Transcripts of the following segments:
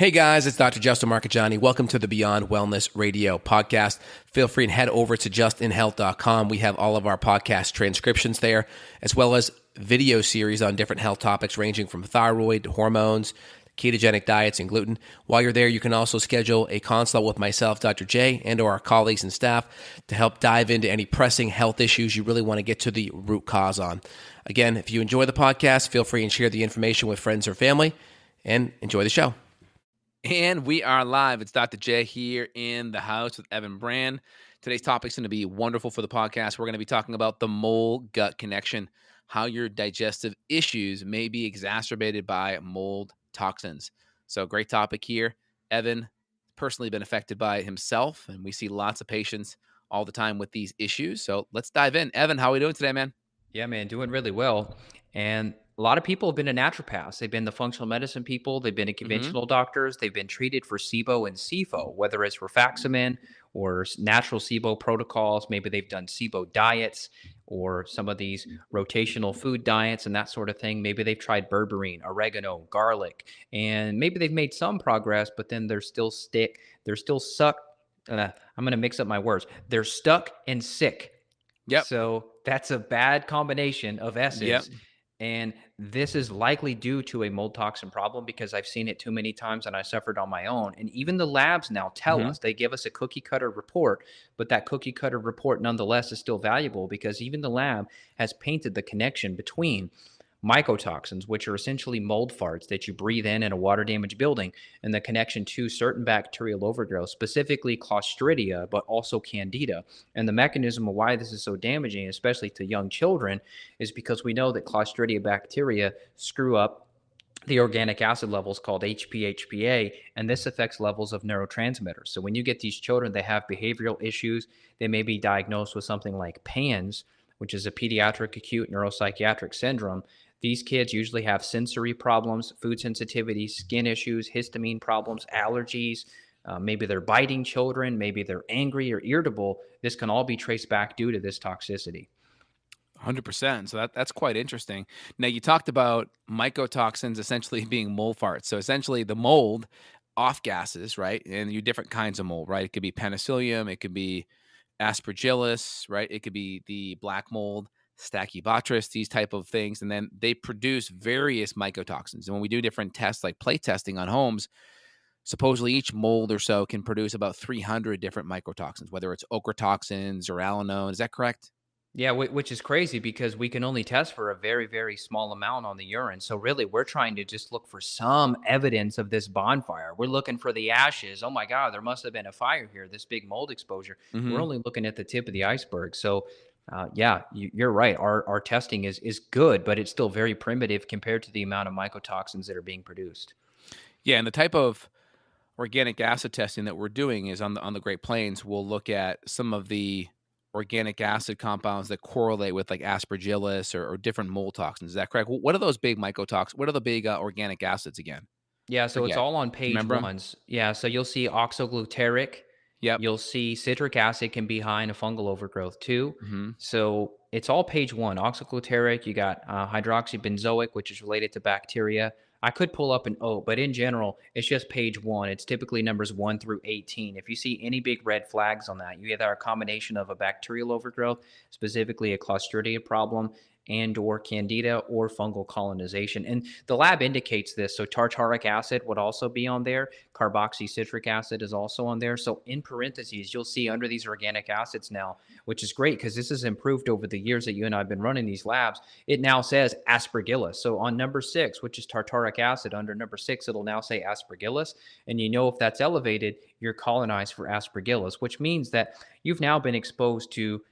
Hey guys, it's Dr. Justin Marcagiani. Welcome to the Beyond Wellness Radio podcast. Feel free and head over to justinhealth.com. We have all of our podcast transcriptions there, as well as video series on different health topics ranging from thyroid to hormones, ketogenic diets, and gluten. While you're there, you can also schedule a consult with myself, Dr. J, and or our colleagues and staff to help dive into any pressing health issues you really want to get to the root cause on. Again, if you enjoy the podcast, feel free and share the information with friends or family, and enjoy the show. And we are live. It's Dr. J here in the house with Evan Brand. Today's topic is going to be wonderful for the podcast. We're going to be talking about the mold-gut connection, how your digestive issues may be exacerbated by mold toxins. So great topic here. Evan personally been affected by it himself, and we see lots of patients all the time with these issues. So let's dive in. Evan, how are we doing today, man? Yeah, man, doing really well. And a lot of people have been to naturopaths. They've been the functional medicine people. They've been to conventional doctors. They've been treated for SIBO and SIFO, whether it's rifaximin or natural SIBO protocols. Maybe they've done SIBO diets or some of these rotational food diets and that sort of thing. Maybe they've tried berberine, oregano, garlic, and maybe they've made some progress, but then they're still stuck. I'm going to mix up my words. They're stuck and sick. Yep. So that's a bad combination of S's. Yep. And this is likely due to a mold toxin problem because I've seen it too many times and I suffered on my own. And even the labs now tell us, they give us a cookie cutter report, but that cookie cutter report nonetheless is still valuable because even the lab has painted the connection between mycotoxins, which are essentially mold farts that you breathe in a water damaged building, and the connection to certain bacterial overgrowth, specifically Clostridia, but also Candida. And the mechanism of why this is so damaging, especially to young children, is because we know that Clostridia bacteria screw up the organic acid levels called HPA, and this affects levels of neurotransmitters. So when you get these children, they have behavioral issues. They may be diagnosed with something like PANS, which is a pediatric acute neuropsychiatric syndrome. These kids usually have sensory problems, food sensitivity, skin issues, histamine problems, allergies. Maybe they're biting children. Maybe they're angry or irritable. This can all be traced back due to this toxicity. 100%. So that's quite interesting. Now, you talked about mycotoxins essentially being mold farts. So essentially the mold off gases, right? And you different kinds of mold, right? It could be penicillium. It could be aspergillus, right? It could be the black mold, Stachybotrys, these type of things. And then they produce various mycotoxins. And when we do different tests, like plate testing on homes, supposedly each mold or so can produce about 300 different mycotoxins, whether it's ochratoxins or alanone. Is that correct? Yeah, which is crazy because we can only test for a very, very small amount on the urine. So really, we're trying to just look for some evidence of this bonfire. We're looking for the ashes. Oh my God, there must have been a fire here, this big mold exposure. We're only looking at the tip of the iceberg. So yeah, you're right. Our testing is good, but it's still very primitive compared to the amount of mycotoxins that are being produced. Yeah, and the type of organic acid testing that we're doing is on the Great Plains. We'll look at some of the organic acid compounds that correlate with like aspergillus or different mold toxins. Is that correct? What are those big mycotoxins? What are the big organic acids again? Yeah, so it's Forget. all on Do you page remember 'em? ones. Yeah, so you'll see oxoglutaric. Yep. You'll see citric acid can be high in a fungal overgrowth too. Mhm. So it's all page one. Oxoglutaric, you got hydroxybenzoic, which is related to bacteria. I could pull up an O, but in general, it's just page one. It's typically numbers 1 through 18. If you see any big red flags on that, you either are a combination of a bacterial overgrowth, specifically a Clostridia problem, and or candida or fungal colonization. And the lab indicates this. So tartaric acid would also be on there. Carboxycitric acid is also on there. So in parentheses, you'll see under these organic acids now, which is great because this has improved over the years that you and I have been running these labs. It now says aspergillus. So on number 6, which is tartaric acid, under number 6, it'll now say aspergillus. And you know if that's elevated, you're colonized for aspergillus, which means that you've now been exposed to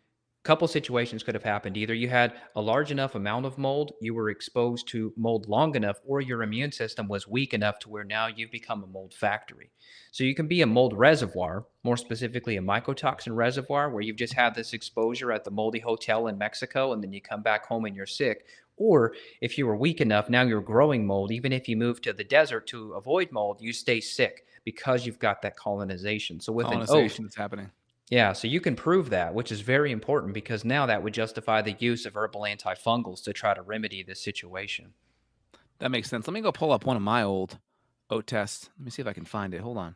couple situations could have happened. Either you had a large enough amount of mold, you were exposed to mold long enough, or your immune system was weak enough to where now you've become a mold factory. So you can be a mold reservoir, more specifically a mycotoxin reservoir, where you've just had this exposure at the moldy hotel in Mexico, and then you come back home and you're sick. Or if you were weak enough, now you're growing mold. Even if you move to the desert to avoid mold, you stay sick because you've got that colonization. So with an oath, Colonization that's happening. yeah, so you can prove that, which is very important because now that would justify the use of herbal antifungals to try to remedy this situation. That makes sense. Let me go pull up one of my old oat test. Let me see if I can find it. Hold on.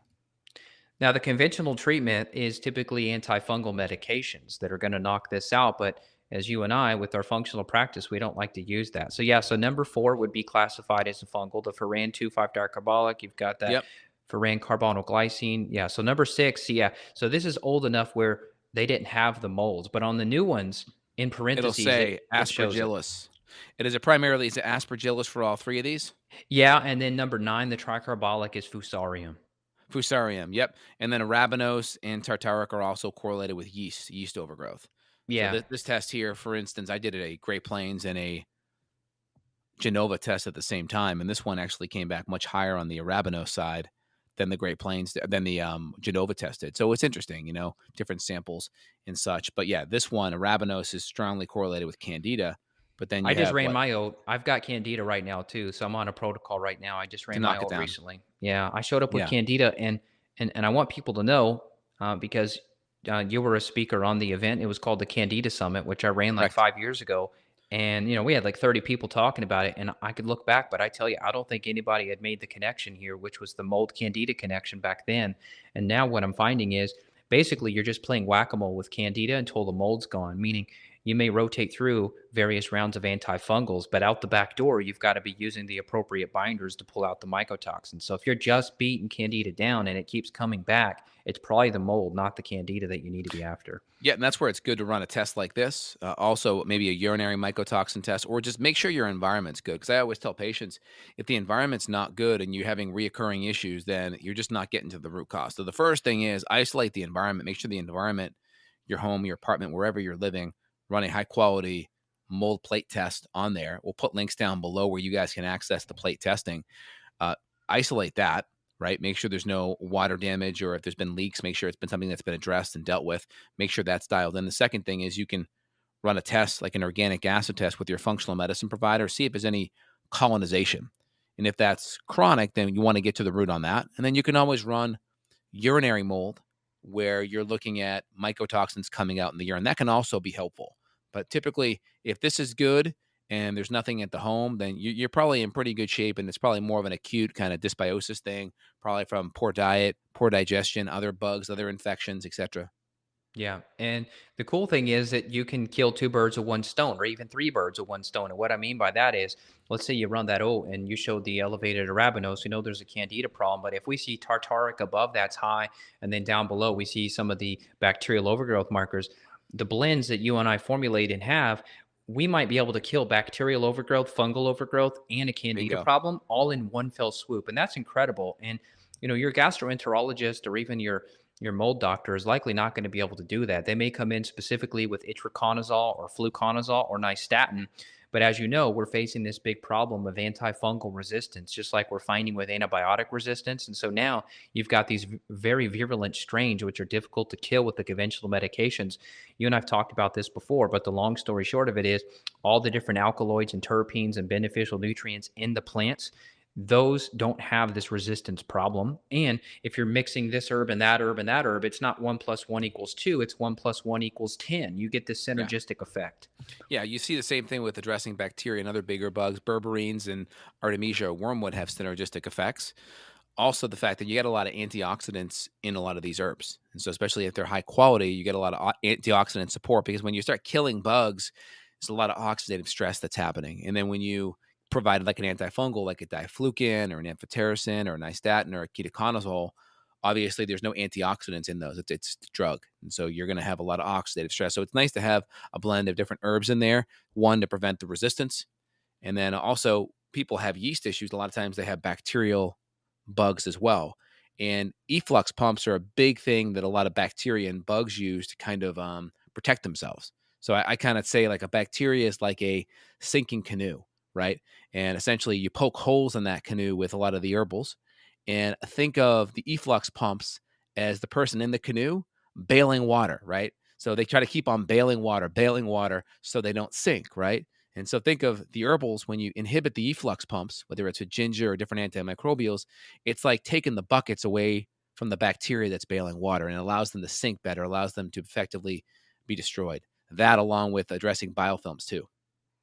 Now, the conventional treatment is typically antifungal medications that are going to knock this out. But as you and I, with our functional practice, we don't like to use that. So, yeah, so number four would be classified as a fungal, the furan 2,5-diacarbolic. You've got that Yep. furan carbonoglycine. Yeah. So, number six, yeah. So, this is old enough where they didn't have the molds. But on the new ones, in It'll parentheses, say it shows it. aspergillus. Is it primarily is it aspergillus for all three of these? Yeah. And then number nine, the tricarbolic is fusarium. Fusarium, yep. And then arabinose and tartaric are also correlated with yeast overgrowth. So Yeah. this test here, for instance, I did a Great Plains and a Genova test at the same time, and this one actually came back much higher on the arabinose side than the Great Plains than the Genova test did. So it's interesting, different samples and such. But yeah, this one arabinose is strongly correlated with candida. But then I you just have ran what my oat. I've got candida right now too, so I'm on a protocol right now. I just to ran my knock it oat down. recently. Yeah, I showed up with Yeah, candida, and I want people to know because you were a speaker on the event. It was called the Candida Summit, which I ran like correct. 5 years ago, and we had like 30 people talking about it. And I could look back, but I tell you, I don't think anybody had made the connection here, which was the mold candida connection back then. And now what I'm finding is basically you're just playing whack-a-mole with candida until the mold's gone, meaning you may rotate through various rounds of antifungals, but out the back door, you've got to be using the appropriate binders to pull out the mycotoxins. So if you're just beating candida down and it keeps coming back, it's probably the mold, not the candida that you need to be after. Yeah, and that's where it's good to run a test like this. Also, maybe a urinary mycotoxin test, or just make sure your environment's good. Because I always tell patients, if the environment's not good and you're having reoccurring issues, then you're just not getting to the root cause. So the first thing is isolate the environment. Make sure the environment, your home, your apartment, wherever you're living, run a high quality mold plate test on there. We'll put links down below where you guys can access the plate testing. Uh, Isolate that, right? Make sure there's no water damage, or if there's been leaks, make sure it's been something that's been addressed and dealt with. Make sure that's dialed in. The second thing is you can run a test like an organic acid test with your functional medicine provider, see if there's any colonization. And if that's chronic, then you want to get to the root on that. And then you can always run urinary mold where you're looking at mycotoxins coming out in the urine. That can also be helpful. But typically, if this is good and there's nothing at the home, then you're probably in pretty good shape. And it's probably more of an acute kind of dysbiosis thing, probably from poor diet, poor digestion, other bugs, other infections, etc. Yeah. And the cool thing is that you can kill two birds with one stone, or even three birds with one stone. And what I mean by that is, let's say you run that oat and you showed the elevated arabinose, there's a candida problem. But if we see tartaric above that's high, and then down below we see some of the bacterial overgrowth markers, the blends that you and I formulate and have, we might be able to kill bacterial overgrowth, fungal overgrowth, and a candida Bingo. problem all in one fell swoop. And that's incredible. And your gastroenterologist or even your mold doctor is likely not going to be able to do that. They may come in specifically with itraconazole or fluconazole or nystatin. But as you know, we're facing this big problem of antifungal resistance, just like we're finding with antibiotic resistance. And so now you've got these very virulent strains, which are difficult to kill with the conventional medications. You and I've talked about this before, but the long story short of it is all the different alkaloids and terpenes and beneficial nutrients in the plants, those don't have this resistance problem. And if you're mixing this herb and that herb and that herb, it's not 1 + 1 = 2, it's 1 + 1 = 10. You get this Yeah. synergistic effect. Yeah, you see the same thing with addressing bacteria and other bigger bugs. Berberines and Artemisia or wormwood have synergistic effects. Also, the fact that you get a lot of antioxidants in a lot of these herbs. And so, especially if they're high quality, you get a lot of antioxidant support because when you start killing bugs, there's a lot of oxidative stress that's happening. And then when you provide like an antifungal, like a diflucan or an amphotericin or a nystatin or a ketoconazole, obviously there's no antioxidants in those. It's the drug. And so you're going to have a lot of oxidative stress. So it's nice to have a blend of different herbs in there, one to prevent the resistance. And then also, people have yeast issues. A lot of times they have bacterial bugs as well. And efflux pumps are a big thing that a lot of bacteria and bugs use to kind of protect themselves. So I kind of say like a bacteria is like a sinking canoe, right? And essentially you poke holes in that canoe with a lot of the herbals. And think of the efflux pumps as the person in the canoe bailing water, right? So they try to keep on bailing water so they don't sink, right? And so think of the herbals when you inhibit the efflux pumps, whether it's with ginger or different antimicrobials, it's like taking the buckets away from the bacteria that's bailing water and allows them to sink better, allows them to effectively be destroyed. That along with addressing biofilms too.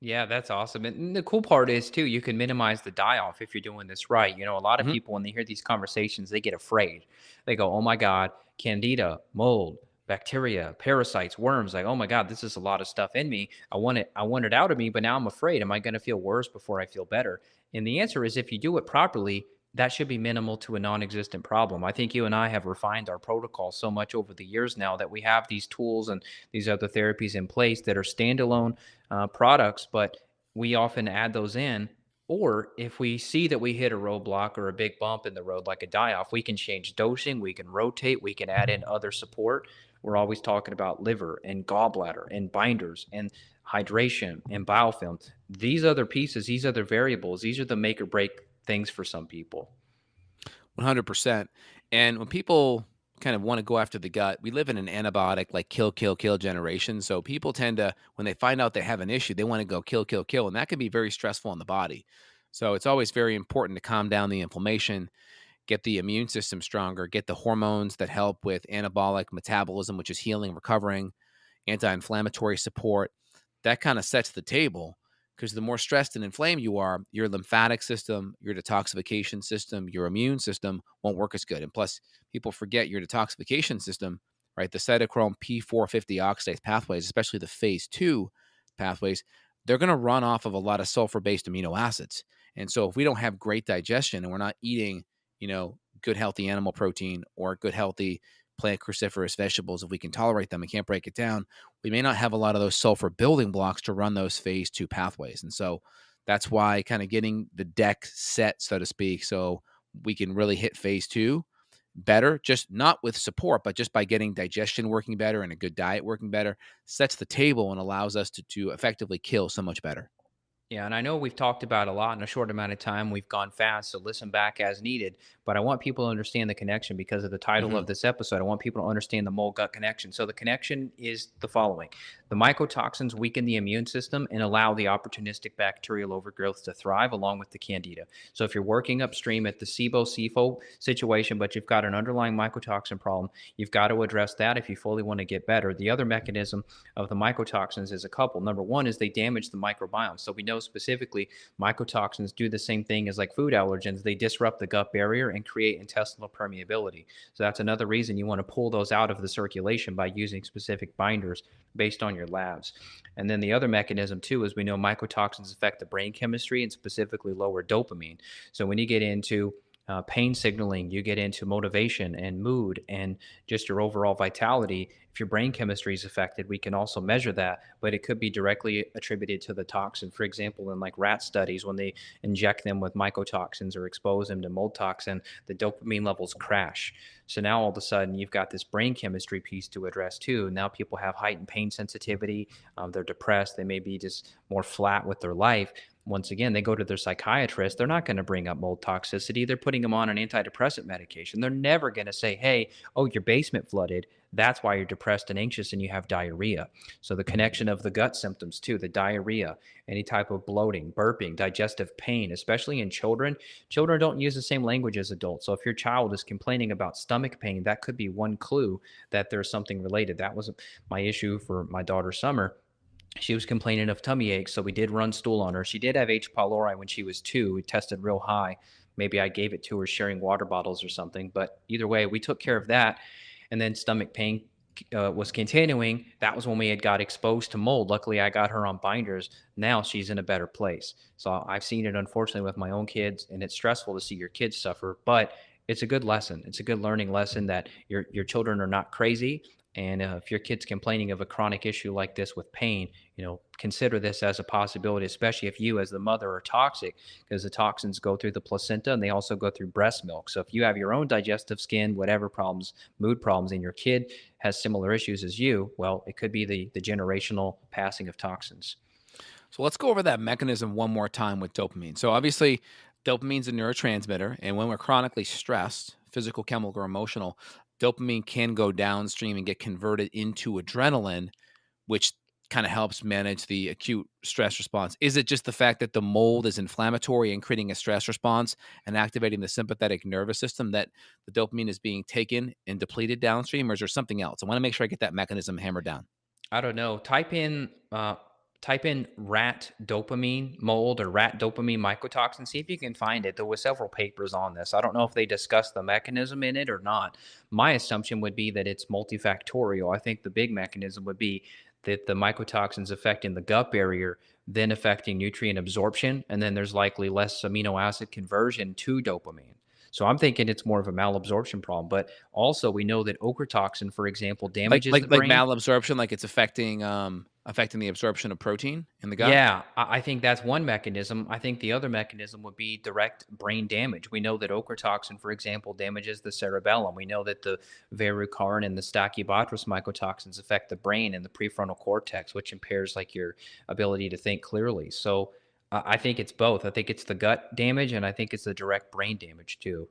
Yeah, that's awesome. And the cool part is too, you can minimize the die off if you're doing this right. A lot of Hmm. people when they hear these conversations, they get afraid. They go, "Oh my God, candida, mold, bacteria, parasites, worms. Like, oh my God, this is a lot of stuff in me. I want it out of me, but now I'm afraid. Am I going to feel worse before I feel better?" And the answer is if you do it properly, that should be minimal to a non-existent problem. I think you and I have refined our protocol so much over the years now that we have these tools and these other therapies in place that are standalone products, but we often add those in. Or if we see that we hit a roadblock or a big bump in the road, like a die off, we can change dosing, we can rotate, we can add in other support. We're always talking about liver and gallbladder and binders and hydration and biofilm. These other pieces, these other variables, these are the make or break things for some people. 100%. And when people kind of want to go after the gut, we live in an antibiotic like kill, kill, kill generation. So people tend to, when they find out they have an issue, they want to go kill, kill, kill. And that can be very stressful on the body. So it's always very important to calm down the inflammation, get the immune system stronger, get the hormones that help with anabolic metabolism, which is healing, recovering, anti-inflammatory support. That kind of sets the table because the more stressed and inflamed you are, your lymphatic system, your detoxification system, your immune system won't work as good. And plus, people forget your detoxification system, right? The cytochrome P450 oxidase pathways, especially the phase 2 pathways, they're going to run off of a lot of sulfur-based amino acids. And so if we don't have great digestion and we're not eating, good healthy animal protein or good healthy plant cruciferous vegetables, if we can tolerate them and can't break it down, we may not have a lot of those sulfur building blocks to run those phase 2 pathways. And so that's why kind of getting the deck set, so to speak, so we can really hit phase 2 better, just not with support, but just by getting digestion working better and a good diet working better, sets the table and allows us to effectively kill so much better. Yeah, and I know we've talked about a lot in a short amount of time. We've gone fast, so listen back as needed. But I want people to understand the connection because of the title Hmm. of this episode. I want people to understand the mold gut connection. So the connection is the following: the mycotoxins weaken the immune system and allow the opportunistic bacterial overgrowth to thrive, along with the candida. So if you're working upstream at the SIBO situation, but you've got an underlying mycotoxin problem, you've got to address that if you fully want to get better. The other mechanism of the mycotoxins is a couple. Number one is they damage the microbiome. So we know specifically mycotoxins do the same thing as like food allergens. They disrupt the gut barrier and create intestinal permeability. So that's another reason you want to pull those out of the circulation by using specific binders based on your labs. And then the other mechanism too is we know mycotoxins affect the brain chemistry and specifically lower dopamine. So when you get into pain signaling, you get into motivation and mood and just your overall vitality. If your brain chemistry is affected, we can also measure that, but it could be directly attributed to the toxin. For example, in like rat studies, when they inject them with mycotoxins or expose them to mold toxin, the dopamine levels crash. So now all of a sudden you've got this brain chemistry piece to address too. Now people have heightened pain sensitivity. They're depressed. They may be just more flat with their life. Once again, they go to their psychiatrist. They're not going to bring up mold toxicity. They're putting them on an antidepressant medication. They're never going to say, hey, oh, your basement flooded. That's why you're depressed and anxious and you have diarrhea. So the connection of the gut symptoms too, the diarrhea, any type of bloating, burping, digestive pain, especially in children. Children don't use the same language as adults. So if your child is complaining about stomach pain, that could be one clue that there's something related. That was my issue for my daughter Summer. She was complaining of tummy aches, so we did run stool on her. She did have H. pylori when she was 2. We tested real high. Maybe I gave it to her sharing water bottles or something. But either way, we took care of that. And then stomach pain was continuing. That was when we had got exposed to mold. Luckily, I got her on binders. Now she's in a better place. So I've seen it, unfortunately, with my own kids, and it's stressful to see your kids suffer. But it's a good lesson. It's a good learning lesson that your children are not crazy. And if your kid's complaining of a chronic issue like this with pain, consider this as a possibility, especially if you, as the mother, are toxic, because the toxins go through the placenta and they also go through breast milk. So if you have your own digestive, skin, whatever problems, mood problems, and your kid has similar issues as you, well, it could be the generational passing of toxins. So let's go over that mechanism one more time with dopamine. So obviously, dopamine's a neurotransmitter, and when we're chronically stressed, physical, chemical, or emotional, dopamine can go downstream and get converted into adrenaline, which kind of helps manage the acute stress response. Is it just the fact that the mold is inflammatory and creating a stress response and activating the sympathetic nervous system that the dopamine is being taken and depleted downstream, or is there something else? I want to make sure I get that mechanism hammered down. I don't know. Type in Type in rat dopamine mold or rat dopamine mycotoxin. See if you can find it. There were several papers on this. I don't know if they discussed the mechanism in it or not. My assumption would be that it's multifactorial. I think the big mechanism would be that the mycotoxins affecting the gut barrier, then affecting nutrient absorption, and then there's likely less amino acid conversion to dopamine. So I'm thinking it's more of a malabsorption problem. But also, we know that ochratoxin, for example, damages the Like brain. malabsorption, like it's affecting the absorption of protein in the gut. Yeah, I think that's one mechanism. I think the other mechanism would be direct brain damage. We know that ochratoxin, for example, damages the cerebellum. We know that the varucarin and the stachybotrys mycotoxins affect the brain and the prefrontal cortex, which impairs like your ability to think clearly. So I think it's both. I think it's the gut damage, and I think it's the direct brain damage too.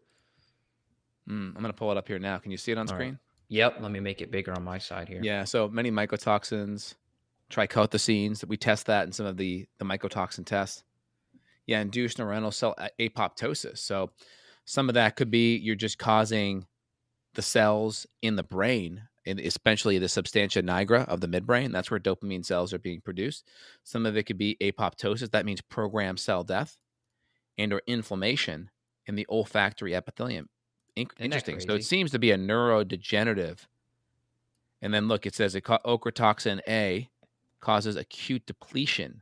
I'm going to pull it up here now. Can you see it on All right. screen? Yep. Let me make it bigger on my side here. Yeah. So many mycotoxins, trichothecenes. We test that in some of the mycotoxin tests. Yeah, induced neuronal cell apoptosis. So some of that could be you're just causing the cells in the brain, and especially the substantia nigra of the midbrain. That's where dopamine cells are being produced. Some of it could be apoptosis. That means programmed cell death and or inflammation in the olfactory epithelium. Isn't that Interesting. So it crazy? seems to be a neurodegenerative. And then look, it says ochratoxin A causes acute depletion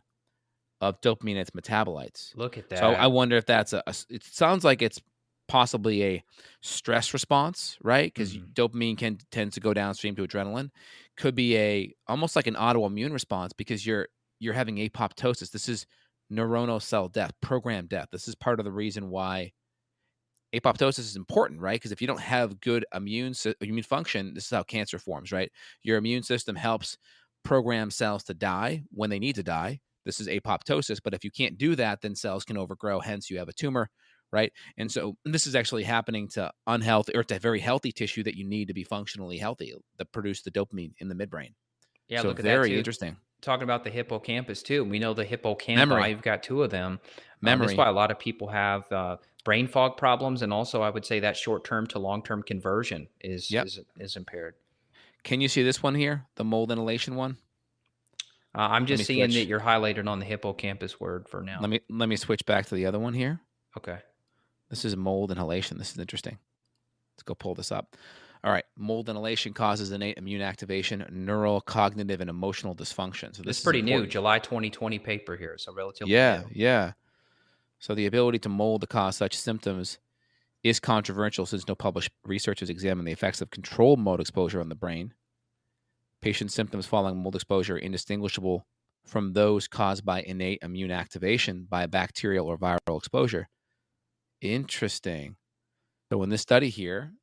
of dopamine and its metabolites. Look at So I that. wonder if that's it sounds like it's possibly a stress response, right? Because Mhm. dopamine tends to go downstream to adrenaline. Could be a almost like an autoimmune response because you're having apoptosis. This is neuronal cell death, programmed death. This is part of the reason why apoptosis is important, right? Because if you don't have good immune function, this is how cancer forms, right? Your immune system helps program cells to die when they need to die. This is apoptosis, but if you can't do that, then cells can overgrow. Hence, you have a tumor, right? And so this is actually happening to unhealthy or to very healthy tissue that you need to be functionally healthy that produce the dopamine in the midbrain. Yeah, So look at that very too. interesting. Talking about the hippocampus too. We know the hippocampi. Memory, You've got two of them. This is why memory. a lot of people have brain fog problems, and also I would say that short term to long term conversion is Yep. is impaired. Can you see this one here, the mold inhalation one? I'm Let me just seeing that switch. you're highlighted on the hippocampus word for now. Let me switch back to the other one here. Okay. This is mold inhalation. This is interesting. Let's go pull this up. All right. Mold inhalation causes innate immune activation, neural, cognitive, and emotional dysfunction. So This is this is pretty new, important. July 2020 paper here, so relatively Yeah. new. Yeah. So the ability to mold to cause such symptoms is controversial since no published research has examined the effects of controlled mold exposure on the brain. Patient symptoms following mold exposure are indistinguishable from those caused by innate immune activation by a bacterial or viral exposure. Interesting. So in this study here,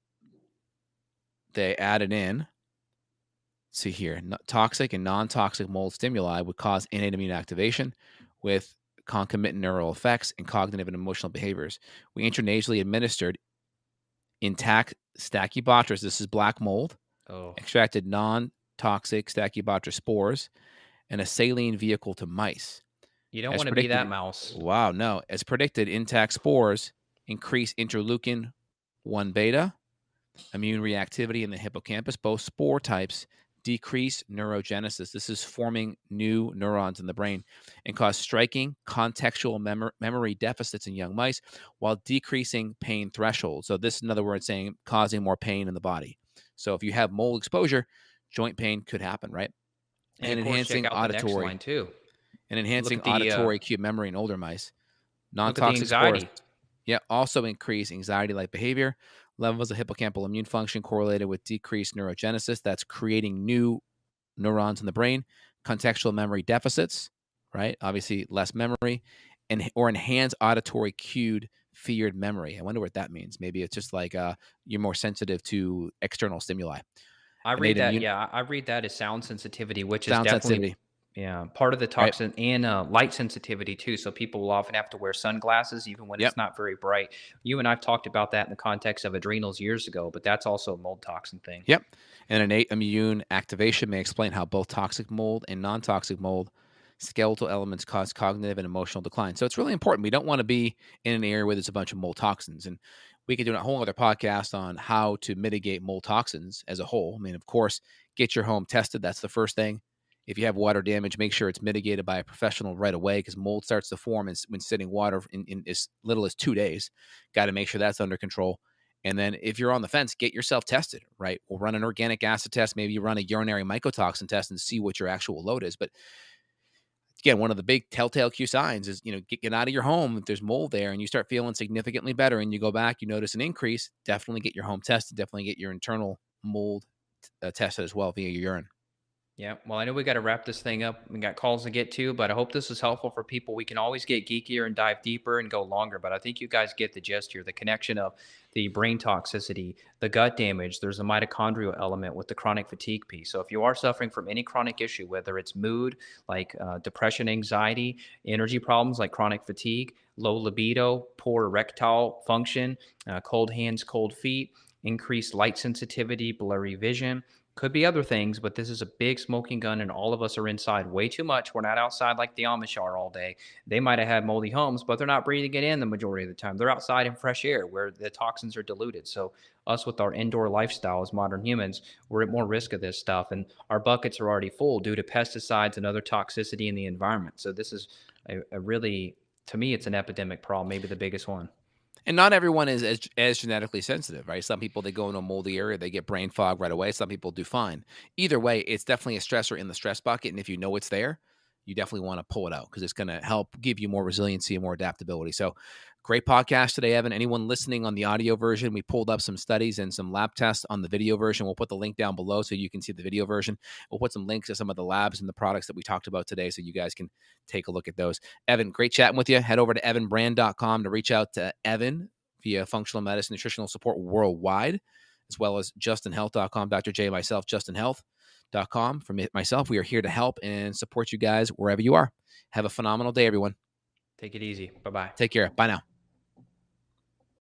they added in, see here, toxic and non-toxic mold stimuli would cause innate immune activation with concomitant neural effects and cognitive and emotional behaviors. We intranasally administered intact stachybotrys, this is black mold, Oh, extracted non-toxic stachybotrys spores, and a saline vehicle to mice. you don't As want to be that predicted, mouse. wow, no, as predicted, intact spores increase interleukin 1 beta, immune reactivity in the hippocampus. Both spore types decrease neurogenesis. This is forming new neurons in the brain and cause striking contextual memory deficits in young mice while decreasing pain thresholds. So this is another word saying causing more pain in the body. So if you have mold exposure, joint pain could happen, right? And And of course, check enhancing out the next auditory line too. and Look enhancing at the acute memory in older mice. look at the Non-toxic spores, anxiety. yeah, also increase anxiety-like behavior. Levels of hippocampal immune function correlated with decreased neurogenesis. That's creating new neurons in the brain. Contextual memory deficits, right? Obviously, less memory, and or enhanced auditory cued feared memory. I wonder what that means. Maybe it's just like you're more sensitive to external stimuli. I read Innate that. immune Yeah, I read that as sound sensitivity, which is sound definitely sensitivity, yeah part of the right? toxin and light sensitivity too. So people will often have to wear sunglasses even when Yep. it's not very bright. You and I've talked about that in the context of adrenals years ago, but that's also a mold toxin thing. Yep. And innate immune activation may explain how both toxic mold and non toxic mold skeletal elements cause cognitive and emotional decline. So it's really important. We don't want to be in an area where there's a bunch of mold toxins. And we could do a whole other podcast on how to mitigate mold toxins as a whole. I mean, of course, get your home tested. That's the first thing. If you have water damage, make sure it's mitigated by a professional right away, because mold starts to form when sitting water in as little as 2 days. Got to make sure that's under control. And then if you're on the fence, get yourself tested, right? We'll run an organic acid test. Maybe you run a urinary mycotoxin test and see what your actual load is. But again, one of the big telltale cue signs is, get out of your home if there's mold there and you start feeling significantly better and you go back, you notice an increase, definitely get your home tested, definitely get your internal mold tested as well via your urine. Yeah. Well, I know we got to wrap this thing up. We got calls to get to, but I hope this is helpful for people. We can always get geekier and dive deeper and go longer, but I think you guys get the gist here. The connection of the brain toxicity, the gut damage, there's a mitochondrial element with the chronic fatigue piece. So if you are suffering from any chronic issue, whether it's mood, like depression, anxiety, energy problems like chronic fatigue, low libido, poor erectile function, cold hands, cold feet, increased light sensitivity, blurry vision, could be other things, but this is a big smoking gun, and all of us are inside way too much. We're not outside like the Amish are all day. They might have had moldy homes, but they're not breathing it in the majority of the time. They're outside in fresh air where the toxins are diluted. So, us with our indoor lifestyle as modern humans, we're at more risk of this stuff, and our buckets are already full due to pesticides and other toxicity in the environment. So, this is a really, to me, it's an epidemic problem, maybe the biggest one. And not everyone is as genetically sensitive, right? Some people, they go into a moldy area, they get brain fog right away. Some people do fine. Either way, it's definitely a stressor in the stress bucket. And if you know it's there, you definitely want to pull it out, because it's going to help give you more resiliency and more adaptability. So great podcast today, Evan. Anyone listening on the audio version, we pulled up some studies and some lab tests on the video version. We'll put the link down below so you can see the video version. We'll put some links to some of the labs and the products that we talked about today so you guys can take a look at those. Evan, great chatting with you. Head over to evanbrand.com to reach out to Evan via functional medicine, nutritional support worldwide, as well as justinhealth.com, Dr. J, myself, justinhealth.com. For myself, we are here to help and support you guys wherever you are. Have a phenomenal day, everyone. Take it easy. Bye-bye. Take care. Bye now.